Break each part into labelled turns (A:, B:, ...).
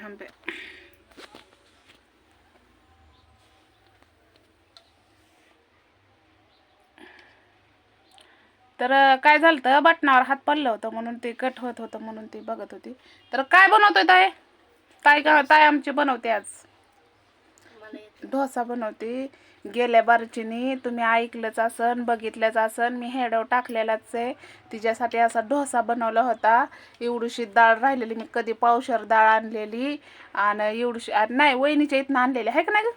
A: थांबे. तर काय झालं तर बटनावर हात पडलं होतं म्हणून ते कट होत होतं म्हणून ती बघत होती. तर काय बनवतोय ताई? ताई आमची बनवते आज डोसा बनवते. गेल्या बारचीनी तुम्ही ऐकलंच असन बघितलंच असन, मी हेडव टाकलेलाच आहे. तिच्यासाठी असा डोसा बनवला होता. एवढीशी डाळ राहिलेली, मी कधी पावशर डाळ आणलेली आणि एवढीशी नाही वहिनीच्या इथनं आणलेली आहे का नाही ग?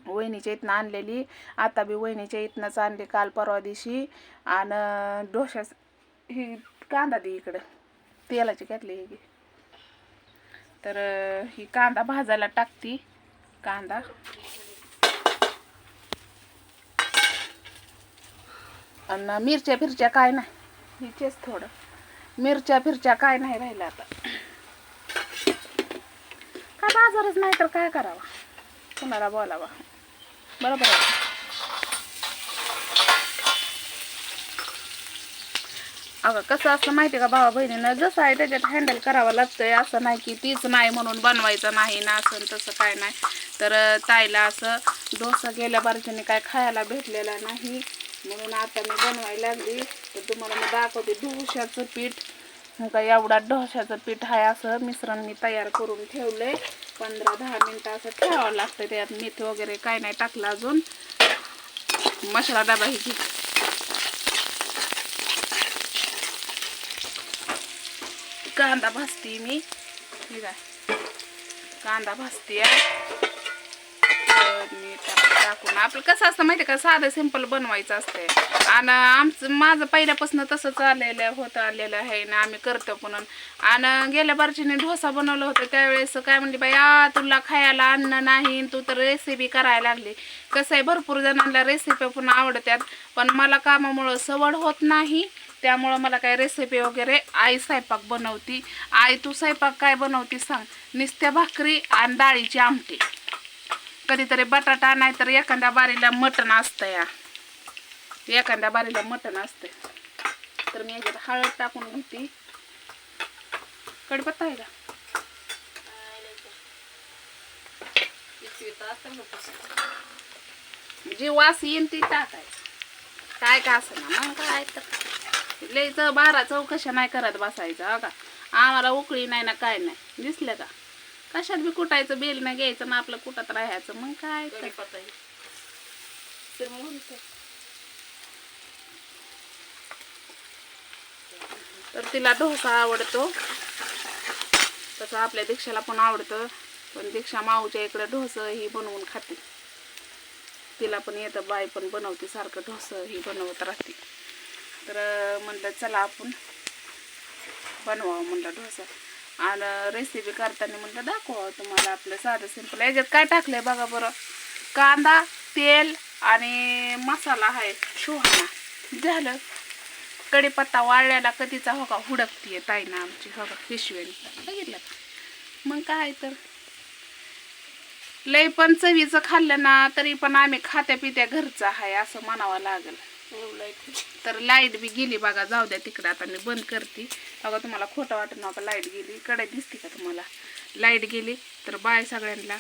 A: वहिनीच्या इथनं आणलेली. आता बी वहिनीच्या इथनंच आणली काल परवा दिवशी. आणि डोशा ही कांदा दे इकडं, तेलाची घातली ही. तर ही कांदा भाजायला टाकती. कांदा आणि मिरच्या फिरच्या काय नाही, हिचेच थोडं मिरच्या फिरच्या काय नाही राहिलं आता. काय बाजारच नाही तर काय करावं, कुणाला बोलावा. बरोबर आहे. अगं कसं असतं माहिती का भावा बहिणीनं, जसं आहे त्याच्यात हँडल करावं लागतंय. असं नाही की तीच नाही म्हणून बनवायचं नाही ना, असं तसं काय नाही. तर ताईला असं डोसा गेल्या बारच्याने काय खायला भेटलेला नाही म्हणून आता मी बनवायला लागली. तर तुम्हाला मी दाखवते डोशाचं पीठ. का एवढा डोशाचं पीठ आहे, असं मिश्रण मी तयार करून ठेवलंय. 15-10 मिनटं असं ठेवावं लागतं. त्यात मीठ वगैरे काय नाही टाकलं अजून. मसाला डबा ही कांदा भाजते मी, ठीक आहे. कांदा भाजते टाकून. आपलं कसं असतं माहिती का, साधं सिंपल बनवायचं असतंय. आणि माझं पहिल्यापासून तसंच आलेलं आहे ना, आम्ही करतो म्हणून. आणि गेल्या बारचीने डोसा बनवलं होतं त्यावेळेस काय म्हणली बाया तुला खायला अन्न नाही, तू तर रेसिपी करायला लागली. कसं आहे भरपूर जणांना रेसिपी पण आवडतात, पण मला कामामुळं सवड होत नाही. त्यामुळं मला काय रेसिपी वगैरे आई स्वयंपाक बनवती. आई तू स्वयंपाक काय बनवती सांग? नुसत्या भाकरी आणि डाळीची आमटी, कधीतरी बटाटा, नाहीतर एखाद्या बारीला मटण असतं या, एखाद्या बारीला मटण असते. तर मी याच्यात हळद टाकून घेते. कढीपत्ता आहे का? जी वास येईन ती टाकायचं, काय का असं ना. मग काय तर लयचं बारा चौकशा नाही करत बसायचं का. आम्हाला उकळी नाही ना काय नाही, दिसलं का. कशात बी कुटायचं, बेल नाही घ्यायचं ना आपलं कुटात राहायचं. मग काय तर तिला डोसा आवडतो, तसं आपल्या दीक्षाला पण आवडतं. पण दीक्षा माऊच्या इकडे डोसं ही बनवून खाते. तिला पण येतं, बाई पण बनवते सारखं डोसं ही बनवत राहते. तर म्हणलं चला आपण बनवावं म्हणलं डोसा. आणि रेसिपी करताना म्हणलं दाखवा तुम्हाला आपलं साधं सिंपल. याच्यात काय टाकलंय बघा बरं. कांदा, तेल आणि मसाला आहे सुहाणा, झालं. कढीपत्ता वाळल्याला कधीचा हो का हुडकतीये ताईना आमची, हो का पिशवीने, बघितलं का. मग काय तर लय पण चवीचं खाल्लं ना तरी पण आम्ही खात्या पित्या घरचं आहे असं म्हणावं लागेल. तर लाईट बी गेली बघा, जाऊ द्या तिकडे. आता मी बंद करते बघा. तुम्हाला खोटं वाटत नका, लाईट गेली. कडे दिसते का तुम्हाला लाईट गेली. तर बाय सगळ्यांना.